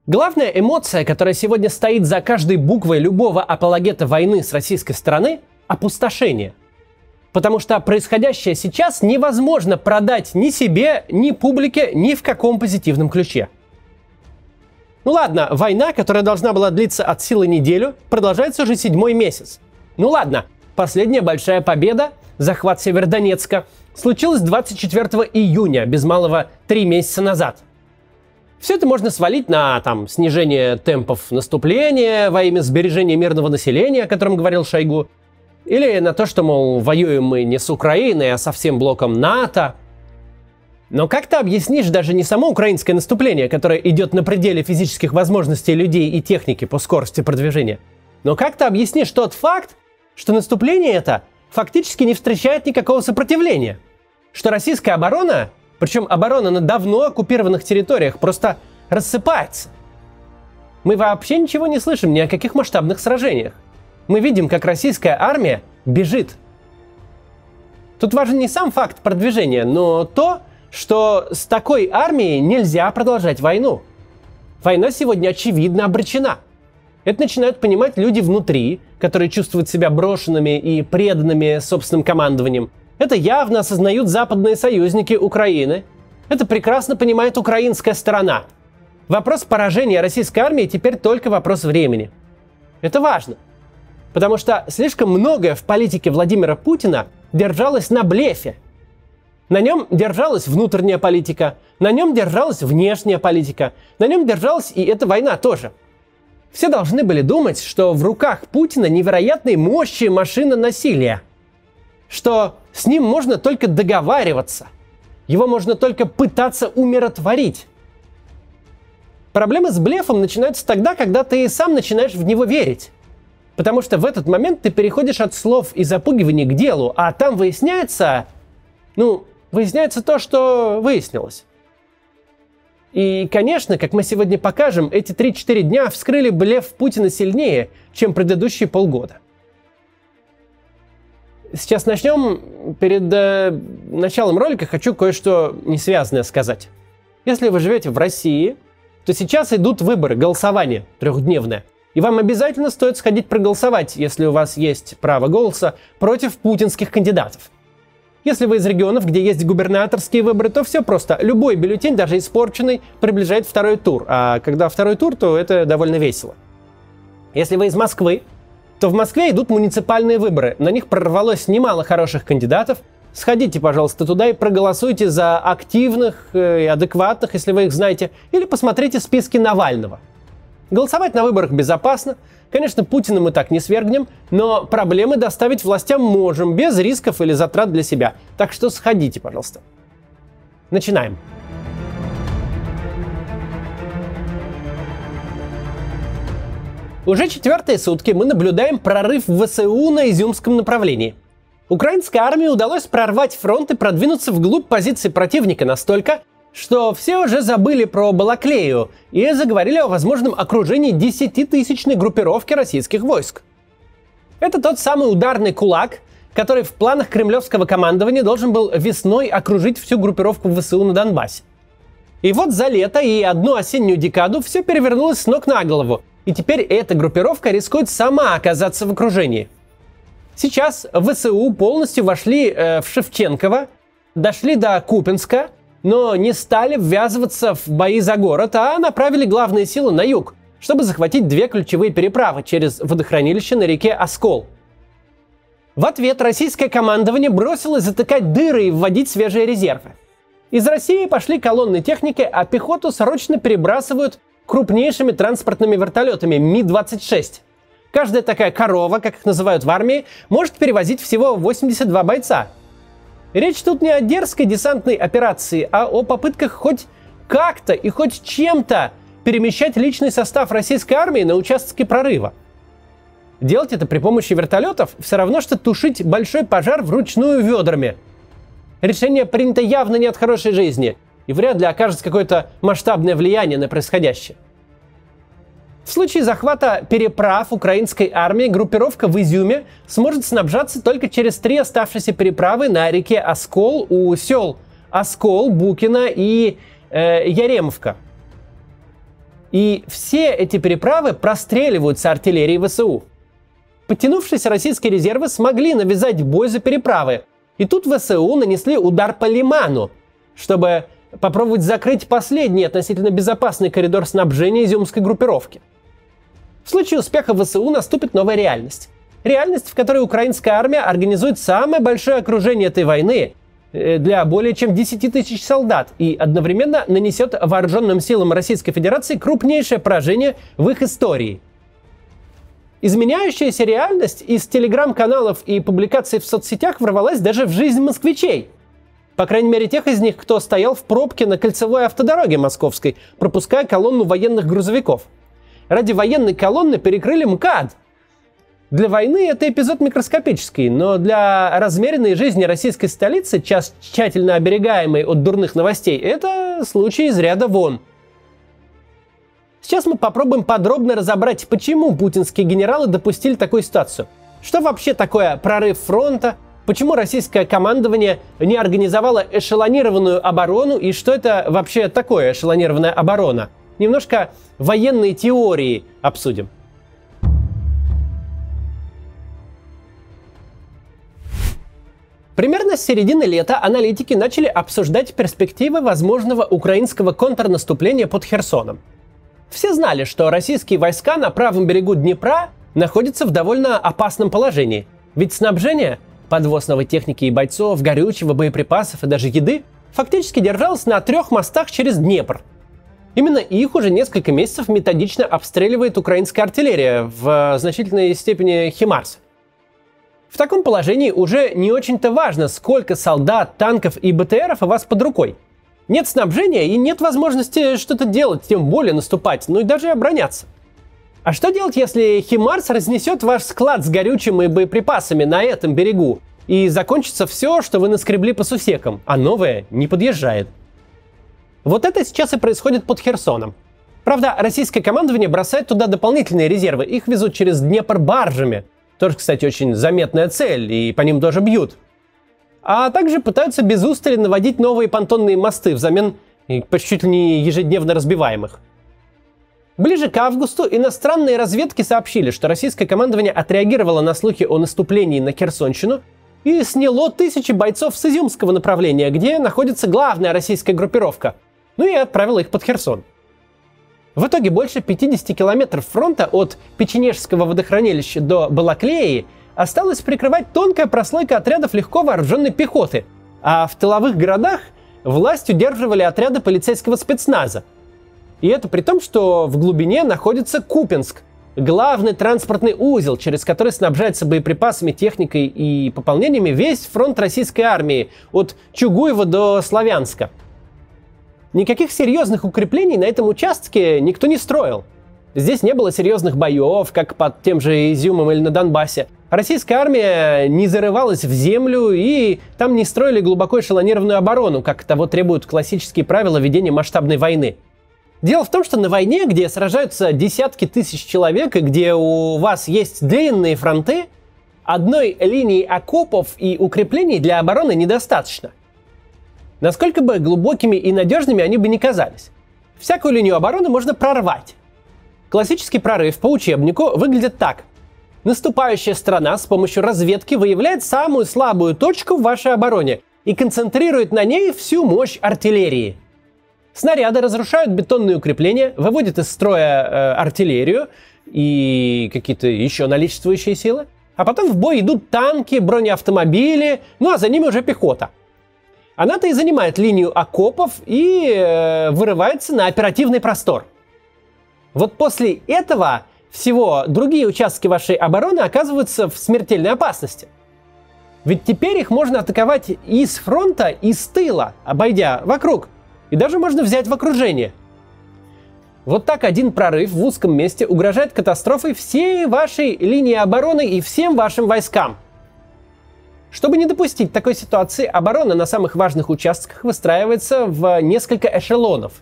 Главная эмоция, которая сегодня стоит за каждой буквой любого апологета войны с российской стороны – опустошение. Потому что происходящее сейчас невозможно продать ни себе, ни публике, ни в каком позитивном ключе. Ну ладно, война, которая должна была длиться от силы неделю, продолжается уже 7-й месяц. Ну ладно, последняя большая победа, захват Северодонецка, случилась 24 июня, без малого 3 месяца назад. Все это можно свалить на снижение темпов наступления во имя сбережения мирного населения, о котором говорил Шойгу, или на то, что, мол, воюем мы не с Украиной, а со всем блоком НАТО. Но как ты объяснишь даже не само украинское наступление, которое идет на пределе физических возможностей людей и техники по скорости продвижения, но как ты объяснишь тот факт, что наступление это фактически не встречает никакого сопротивления, что российская оборона, причем оборона на давно оккупированных территориях, просто рассыпается. Мы вообще ничего не слышим ни о каких масштабных сражениях. Мы видим, как российская армия бежит. Тут важен не сам факт продвижения, но то, что с такой армией нельзя продолжать войну. Война сегодня очевидно обречена. Это начинают понимать люди внутри, которые чувствуют себя брошенными и преданными собственным командованием. Это явно осознают западные союзники Украины. Это прекрасно понимает украинская сторона. Вопрос поражения российской армии теперь только вопрос времени. Это важно. Потому что слишком многое в политике Владимира Путина держалось на блефе. На нем держалась внутренняя политика, на нем держалась внешняя политика, на нем держалась и эта война тоже. Все должны были думать, что в руках Путина невероятной мощи машина насилия. Что с ним можно только договариваться. Его можно только пытаться умиротворить. Проблемы с блефом начинаются тогда, когда ты сам начинаешь в него верить. Потому что в этот момент ты переходишь от слов и запугиваний к делу, а там выясняется то, что выяснилось. И, конечно, как мы сегодня покажем, эти 3-4 дня вскрыли блеф Путина сильнее, чем предыдущие полгода. Сейчас начнем. Перед началом ролика хочу кое-что несвязанное сказать. Если вы живете в России, то сейчас идут выборы, голосование 3-дневное. И вам обязательно стоит сходить проголосовать, если у вас есть право голоса, против путинских кандидатов. Если вы из регионов, где есть губернаторские выборы, то все просто. Любой бюллетень, даже испорченный, приближает второй тур. А когда второй тур, то это довольно весело. Если вы из Москвы, то в Москве идут муниципальные выборы. На них прорвалось немало хороших кандидатов. Сходите, пожалуйста, туда и проголосуйте за активных и адекватных, если вы их знаете, или посмотрите списки Навального. Голосовать на выборах безопасно. Конечно, Путина мы так не свергнем, но проблемы доставить властям можем, без рисков или затрат для себя. Так что сходите, пожалуйста. Начинаем. Уже 4-е сутки мы наблюдаем прорыв ВСУ на Изюмском направлении. Украинской армии удалось прорвать фронт и продвинуться вглубь позиций противника настолько, что все уже забыли про Балаклею и заговорили о возможном окружении 10-тысячной группировки российских войск. Это тот самый ударный кулак, который в планах кремлевского командования должен был весной окружить всю группировку ВСУ на Донбассе. И вот за лето и одну осеннюю декаду все перевернулось с ног на голову, и теперь эта группировка рискует сама оказаться в окружении. Сейчас ВСУ полностью вошли в Шевченково, дошли до Купинска, но не стали ввязываться в бои за город, а направили главные силы на юг, чтобы захватить 2 ключевые переправы через водохранилище на реке Оскол. В ответ российское командование бросилось затыкать дыры и вводить свежие резервы. Из России пошли колонны техники, а пехоту срочно перебрасывают крупнейшими транспортными вертолетами Ми-26. Каждая такая корова, как их называют в армии, может перевозить всего 82 бойца. Речь тут не о дерзкой десантной операции, а о попытках хоть как-то и хоть чем-то перемещать личный состав российской армии на участке прорыва. Делать это при помощи вертолетов все равно, что тушить большой пожар вручную ведрами. Решение принято явно не от хорошей жизни и вряд ли окажет какое-то масштабное влияние на происходящее. В случае захвата переправ украинской армии группировка в Изюме сможет снабжаться только через 3 оставшиеся переправы на реке Оскол у сел Оскол, Букино и Яремовка. И все эти переправы простреливаются артиллерией ВСУ. Подтянувшиеся российские резервы смогли навязать бой за переправы. И тут ВСУ нанесли удар по Лиману, чтобы попробовать закрыть последний относительно безопасный коридор снабжения изюмской группировки. В случае успеха ВСУ наступит новая реальность. Реальность, в которой украинская армия организует самое большое окружение этой войны для более чем 10 тысяч солдат и одновременно нанесет вооруженным силам Российской Федерации крупнейшее поражение в их истории. Изменяющаяся реальность из телеграм-каналов и публикаций в соцсетях ворвалась даже в жизнь москвичей. По крайней мере, тех из них, кто стоял в пробке на кольцевой автодороге московской, пропуская колонну военных грузовиков. Ради военной колонны перекрыли МКАД. Для войны это эпизод микроскопический, но для размеренной жизни российской столицы, тщательно оберегаемой от дурных новостей, это случай из ряда вон. Сейчас мы попробуем подробно разобрать, почему путинские генералы допустили такую ситуацию. Что вообще такое прорыв фронта, почему российское командование не организовало эшелонированную оборону и что это вообще такое эшелонированная оборона. Немножко военные теории обсудим. Примерно с середины лета аналитики начали обсуждать перспективы возможного украинского контрнаступления под Херсоном. Все знали, что российские войска на правом берегу Днепра находятся в довольно опасном положении. Ведь снабжение, подвоз новой техники и бойцов, горючего, боеприпасов и даже еды фактически держалось на 3 мостах через Днепр. Именно их уже несколько месяцев методично обстреливает украинская артиллерия, в значительной степени «Химарс». В таком положении уже не очень-то важно, сколько солдат, танков и БТРов у вас под рукой. Нет снабжения и нет возможности что-то делать, тем более наступать, ну и даже обороняться. А что делать, если «Химарс» разнесет ваш склад с горючим и боеприпасами на этом берегу, и закончится все, что вы наскребли по сусекам, а новое не подъезжает? Вот это сейчас и происходит под Херсоном. Правда, российское командование бросает туда дополнительные резервы, их везут через Днепр баржами. Тоже, кстати, очень заметная цель, и по ним тоже бьют. А также пытаются без устали наводить новые понтонные мосты взамен чуть ли не ежедневно разбиваемых. Ближе к августу иностранные разведки сообщили, что российское командование отреагировало на слухи о наступлении на Херсонщину и сняло тысячи бойцов с изюмского направления, где находится главная российская группировка, ну и отправило их под Херсон. В итоге больше 50 километров фронта от Печенежского водохранилища до Балаклеи осталось прикрывать тонкая прослойка отрядов легко вооруженной пехоты, а в тыловых городах власть удерживали отряды полицейского спецназа. И это при том, что в глубине находится Купянск, главный транспортный узел, через который снабжается боеприпасами, техникой и пополнениями весь фронт российской армии от Чугуева до Славянска. Никаких серьезных укреплений на этом участке никто не строил. Здесь не было серьезных боев, как под тем же Изюмом или на Донбассе. Российская армия не зарывалась в землю, и там не строили глубоко эшелонированную оборону, как того требуют классические правила ведения масштабной войны. Дело в том, что на войне, где сражаются десятки тысяч человек, и где у вас есть длинные фронты, одной линии окопов и укреплений для обороны недостаточно. Насколько бы глубокими и надежными они бы ни казались. Всякую линию обороны можно прорвать. Классический прорыв по учебнику выглядит так. Наступающая страна с помощью разведки выявляет самую слабую точку в вашей обороне и концентрирует на ней всю мощь артиллерии. Снаряды разрушают бетонные укрепления, выводят из строя артиллерию и какие-то еще наличествующие силы. А потом в бой идут танки, бронеавтомобили, ну а за ними уже пехота. Она-то и занимает линию окопов и вырывается на оперативный простор. Вот после этого всего другие участки вашей обороны оказываются в смертельной опасности. Ведь теперь их можно атаковать и с фронта, и с тыла, обойдя вокруг. И даже можно взять в окружение. Вот так один прорыв в узком месте угрожает катастрофой всей вашей линии обороны и всем вашим войскам. Чтобы не допустить такой ситуации, оборона на самых важных участках выстраивается в несколько эшелонов.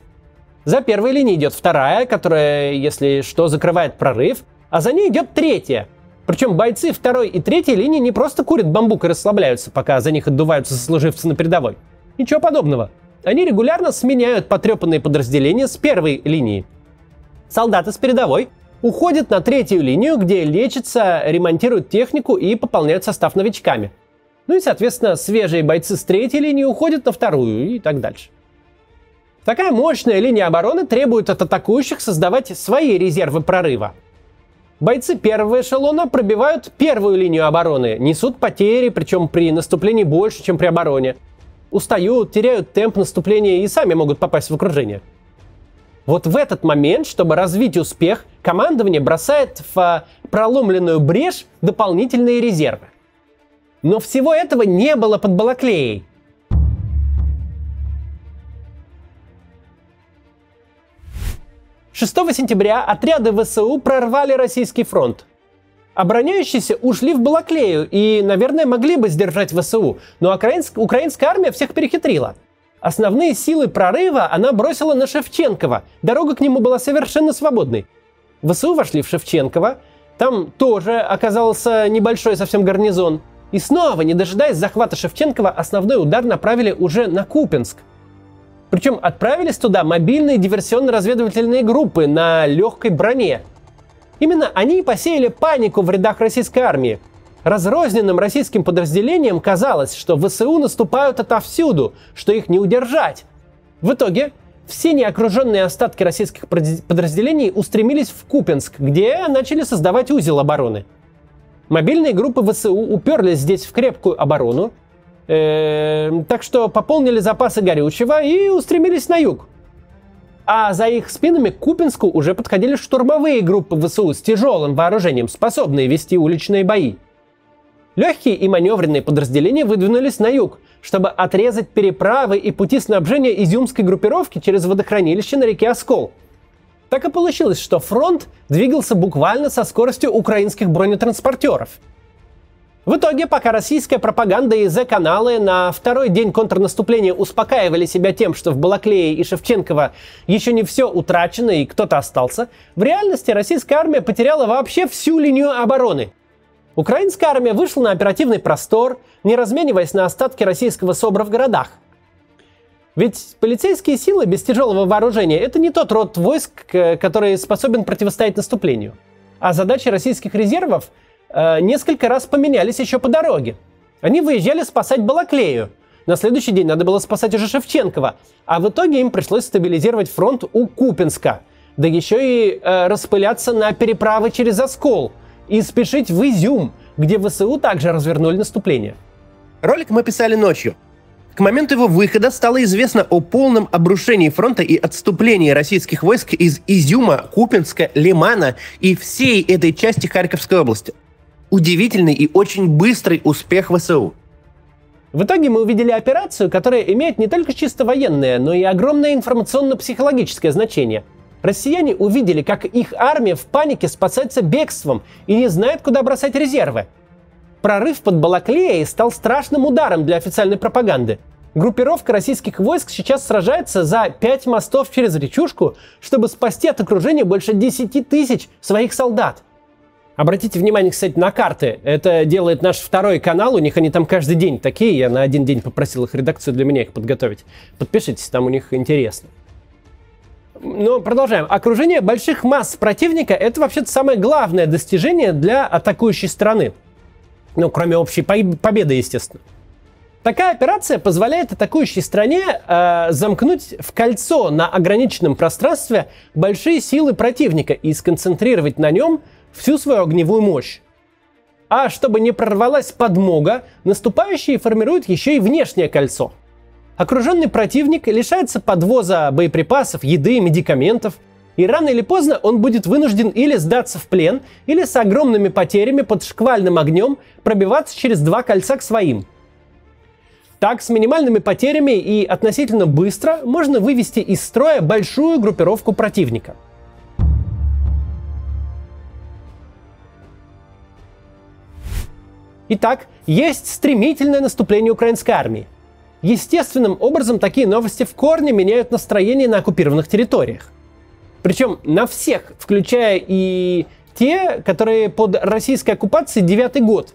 За первой линией идет вторая, которая, если что, закрывает прорыв, а за ней идет третья. Причем бойцы второй и третьей линии не просто курят бамбук и расслабляются, пока за них отдуваются сослуживцы на передовой. Ничего подобного. Они регулярно сменяют потрепанные подразделения с первой линии. Солдаты с передовой уходят на третью линию, где лечатся, ремонтируют технику и пополняют состав новичками. Ну и, соответственно, свежие бойцы с третьей линии уходят на вторую и так дальше. Такая мощная линия обороны требует от атакующих создавать свои резервы прорыва. Бойцы первого эшелона пробивают первую линию обороны, несут потери, причем при наступлении больше, чем при обороне. Устают, теряют темп наступления и сами могут попасть в окружение. Вот в этот момент, чтобы развить успех, командование бросает в проломленную брешь дополнительные резервы. Но всего этого не было под Балаклеей. «6 сентября отряды ВСУ прорвали российский фронт. Обороняющиеся ушли в Балаклею и, наверное, могли бы сдержать ВСУ, но украинская армия всех перехитрила. Основные силы прорыва она бросила на Шевченково, дорога к нему была совершенно свободной. ВСУ вошли в Шевченково, там тоже оказался небольшой совсем гарнизон. И снова, не дожидаясь захвата Шевченково, основной удар направили уже на Купянск. Причем отправились туда мобильные диверсионно-разведывательные группы на легкой броне. Именно они посеяли панику в рядах российской армии. Разрозненным российским подразделениям казалось, что ВСУ наступают отовсюду, что их не удержать. В итоге все неокруженные остатки российских подразделений устремились в Купянск, где начали создавать узел обороны. Мобильные группы ВСУ уперлись здесь в крепкую оборону, так что пополнили запасы горючего и устремились на юг. А за их спинами к Купянску уже подходили штурмовые группы ВСУ с тяжелым вооружением, способные вести уличные бои. Легкие и маневренные подразделения выдвинулись на юг, чтобы отрезать переправы и пути снабжения изюмской группировки через водохранилище на реке Оскол. Так и получилось, что фронт двигался буквально со скоростью украинских бронетранспортеров. В итоге, пока российская пропаганда и Z-каналы на второй день контрнаступления успокаивали себя тем, что в Балаклее и Шевченково еще не все утрачено и кто-то остался, в реальности российская армия потеряла вообще всю линию обороны. Украинская армия вышла на оперативный простор, не размениваясь на остатки российского СОБРа в городах. Ведь полицейские силы без тяжелого вооружения – это не тот род войск, который способен противостоять наступлению. А задачи российских резервов несколько раз поменялись еще по дороге. Они выезжали спасать Балаклею. На следующий день надо было спасать уже Шевченково. А в итоге им пришлось стабилизировать фронт у Купянска. Да еще и распыляться на переправы через Оскол. И спешить в Изюм, где ВСУ также развернули наступление. Ролик мы писали ночью. К моменту его выхода стало известно о полном обрушении фронта и отступлении российских войск из Изюма, Купянска, Лимана и всей этой части Харьковской области. Удивительный и очень быстрый успех ВСУ. В итоге мы увидели операцию, которая имеет не только чисто военное, но и огромное информационно-психологическое значение. Россияне увидели, как их армия в панике спасается бегством и не знает, куда бросать резервы. Прорыв под Балаклеей стал страшным ударом для официальной пропаганды. Группировка российских войск сейчас сражается за 5 мостов через речушку, чтобы спасти от окружения больше 10 тысяч своих солдат. Обратите внимание, кстати, на карты. Это делает наш второй канал, у них они там каждый день такие. Я на один день попросил их редакцию для меня их подготовить. Подпишитесь, там у них интересно. Но продолжаем. Окружение больших масс противника – это вообще-то самое главное достижение для атакующей страны. Ну, кроме общей победы, естественно. Такая операция позволяет атакующей стране замкнуть в кольцо на ограниченном пространстве большие силы противника и сконцентрировать на нем всю свою огневую мощь. А чтобы не прорвалась подмога, наступающие формируют еще и внешнее кольцо. Окруженный противник лишается подвоза боеприпасов, еды, медикаментов, и рано или поздно он будет вынужден или сдаться в плен, или с огромными потерями под шквальным огнем пробиваться через 2 кольца к своим. Так, с минимальными потерями и относительно быстро можно вывести из строя большую группировку противника. Итак, есть стремительное наступление украинской армии. Естественным образом такие новости в корне меняют настроение на оккупированных территориях. Причем на всех, включая и те, которые под российской оккупацией 9-й год.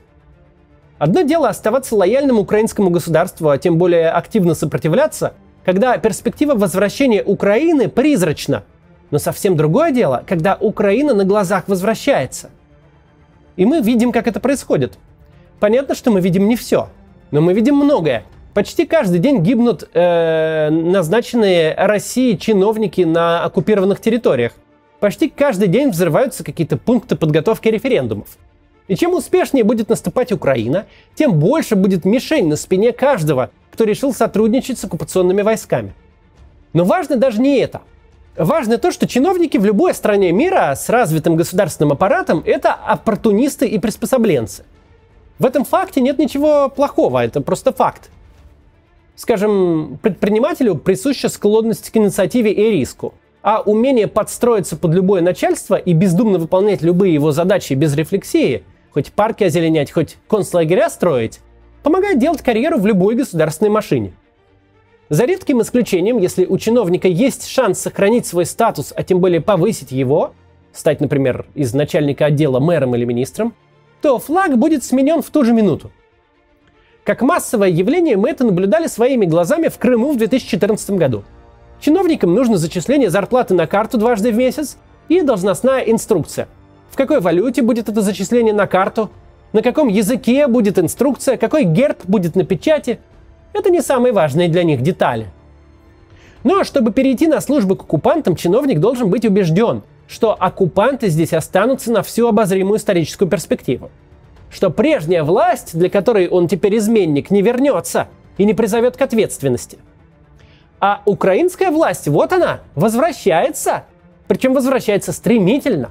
Одно дело оставаться лояльным украинскому государству, а тем более активно сопротивляться, когда перспектива возвращения Украины призрачна. Но совсем другое дело, когда Украина на глазах возвращается. И мы видим, как это происходит. Понятно, что мы видим не все, но мы видим многое. Почти каждый день гибнут назначенные Россией чиновники на оккупированных территориях. Почти каждый день взрываются какие-то пункты подготовки референдумов. И чем успешнее будет наступать Украина, тем больше будет мишень на спине каждого, кто решил сотрудничать с оккупационными войсками. Но важно даже не это. Важно то, что чиновники в любой стране мира с развитым государственным аппаратом – это оппортунисты и приспособленцы. В этом факте нет ничего плохого, это просто факт. Скажем, предпринимателю присуща склонность к инициативе и риску, а умение подстроиться под любое начальство и бездумно выполнять любые его задачи без рефлексии, хоть парки озеленять, хоть концлагеря строить, помогает делать карьеру в любой государственной машине. За редким исключением, если у чиновника есть шанс сохранить свой статус, а тем более повысить его, стать, например, из начальника отдела мэром или министром, то флаг будет сменен в ту же минуту. Как массовое явление мы это наблюдали своими глазами в Крыму в 2014 году. Чиновникам нужно зачисление зарплаты на карту дважды в месяц и должностная инструкция. В какой валюте будет это зачисление на карту, на каком языке будет инструкция, какой герб будет на печати. Это не самые важные для них детали. Но чтобы перейти на службу к оккупантам, чиновник должен быть убежден, что оккупанты здесь останутся на всю обозримую историческую перспективу. Что прежняя власть, для которой он теперь изменник, не вернется и не призовет к ответственности. А украинская власть, вот она, возвращается. Причем возвращается стремительно.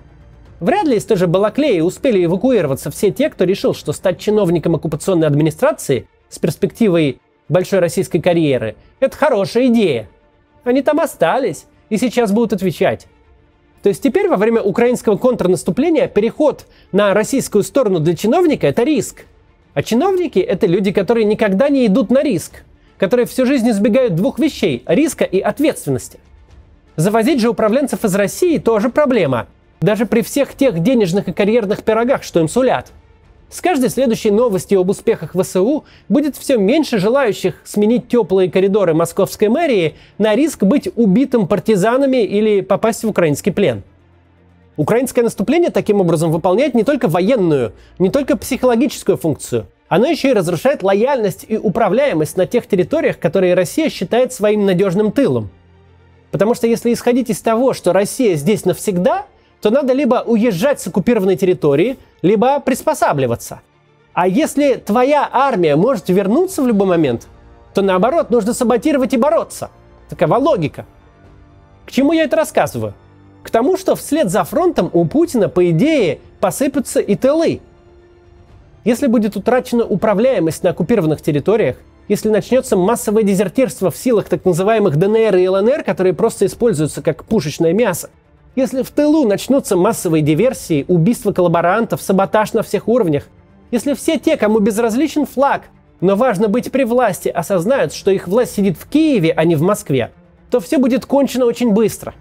Вряд ли из той же Балаклеи успели эвакуироваться все те, кто решил, что стать чиновником оккупационной администрации с перспективой большой российской карьеры – это хорошая идея. Они там остались и сейчас будут отвечать. То есть теперь во время украинского контрнаступления переход на российскую сторону для чиновника – это риск. А чиновники – это люди, которые никогда не идут на риск, которые всю жизнь избегают двух вещей – риска и ответственности. Завозить же управленцев из России тоже проблема, даже при всех тех денежных и карьерных пирогах, что им сулят. С каждой следующей новостью об успехах ВСУ будет все меньше желающих сменить теплые коридоры московской мэрии на риск быть убитым партизанами или попасть в украинский плен. Украинское наступление таким образом выполняет не только военную, не только психологическую функцию. Оно еще и разрушает лояльность и управляемость на тех территориях, которые Россия считает своим надежным тылом. Потому что если исходить из того, что Россия здесь навсегда, то надо либо уезжать с оккупированной территории, либо приспосабливаться. А если твоя армия может вернуться в любой момент, то наоборот, нужно саботировать и бороться. Такова логика. К чему я это рассказываю? К тому, что вслед за фронтом у Путина, по идее, посыпятся и тылы. Если будет утрачена управляемость на оккупированных территориях, если начнется массовое дезертирство в силах так называемых ДНР и ЛНР, которые просто используются как пушечное мясо, если в тылу начнутся массовые диверсии, убийства коллаборантов, саботаж на всех уровнях, если все те, кому безразличен флаг, но важно быть при власти, осознают, что их власть сидит в Киеве, а не в Москве, то все будет кончено очень быстро.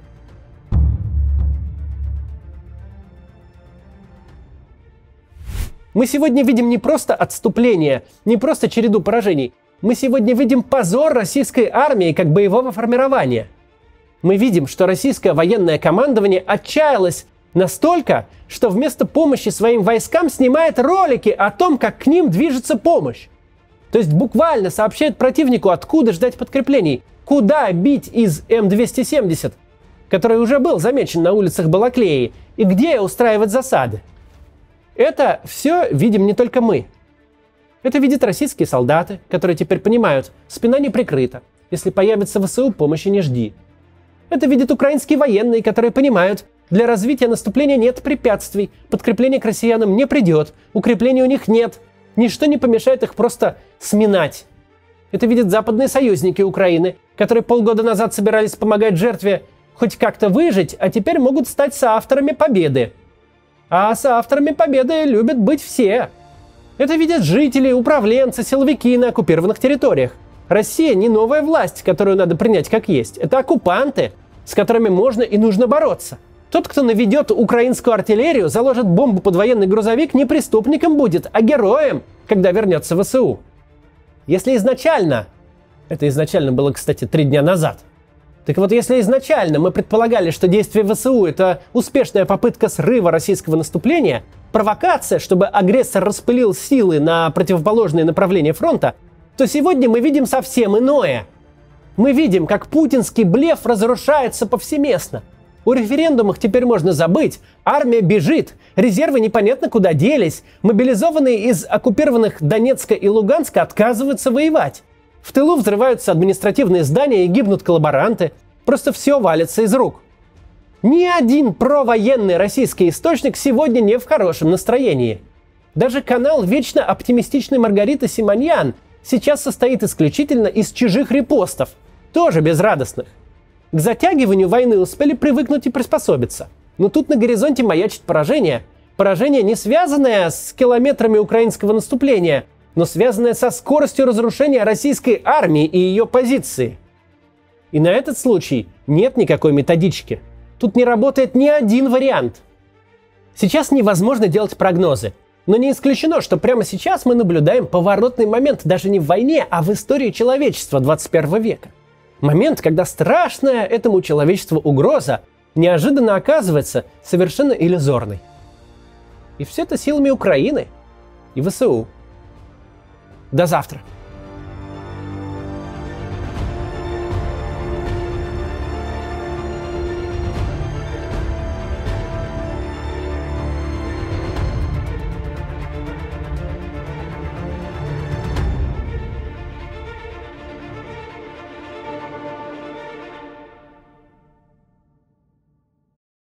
Мы сегодня видим не просто отступление, не просто череду поражений. Мы сегодня видим позор российской армии как боевого формирования. Мы видим, что российское военное командование отчаялось настолько, что вместо помощи своим войскам снимает ролики о том, как к ним движется помощь. То есть буквально сообщает противнику, откуда ждать подкреплений, куда бить из М270, который уже был замечен на улицах Балаклеи, и где устраивать засады. Это все видим не только мы. Это видят российские солдаты, которые теперь понимают, спина не прикрыта. Если появится ВСУ, помощи не жди. Это видят украинские военные, которые понимают, для развития наступления нет препятствий, подкрепление к россиянам не придет, укреплений у них нет, ничто не помешает их просто сминать. Это видят западные союзники Украины, которые полгода назад собирались помогать жертве хоть как-то выжить, а теперь могут стать соавторами победы. А соавторами победы любят быть все. Это видят жители, управленцы, силовики на оккупированных территориях. Россия не новая власть, которую надо принять как есть. Это оккупанты, с которыми можно и нужно бороться. Тот, кто наведет украинскую артиллерию, заложит бомбу под военный грузовик, не преступником будет, а героем, когда вернется ВСУ. Если изначально, это изначально было, кстати, 3 дня назад, Так вот, если изначально мы предполагали, что действие ВСУ – это успешная попытка срыва российского наступления, провокация, чтобы агрессор распылил силы на противоположные направления фронта, то сегодня мы видим совсем иное. Мы видим, как путинский блеф разрушается повсеместно. О референдумах теперь можно забыть, армия бежит, резервы непонятно куда делись, мобилизованные из оккупированных Донецка и Луганска отказываются воевать. В тылу взрываются административные здания и гибнут коллаборанты. Просто все валится из рук. Ни один провоенный российский источник сегодня не в хорошем настроении. Даже канал вечно оптимистичной Маргариты Симоньян сейчас состоит исключительно из чужих репостов, тоже безрадостных. К затягиванию войны успели привыкнуть и приспособиться. Но тут на горизонте маячит поражение. Поражение, не связанное с километрами украинского наступления, но связанное со скоростью разрушения российской армии и ее позиции. И на этот случай нет никакой методички. Тут не работает ни один вариант. Сейчас невозможно делать прогнозы. Но не исключено, что прямо сейчас мы наблюдаем поворотный момент даже не в войне, а в истории человечества 21 века. Момент, когда страшная этому человечеству угроза неожиданно оказывается совершенно иллюзорной. И все это силами Украины и ВСУ. До завтра.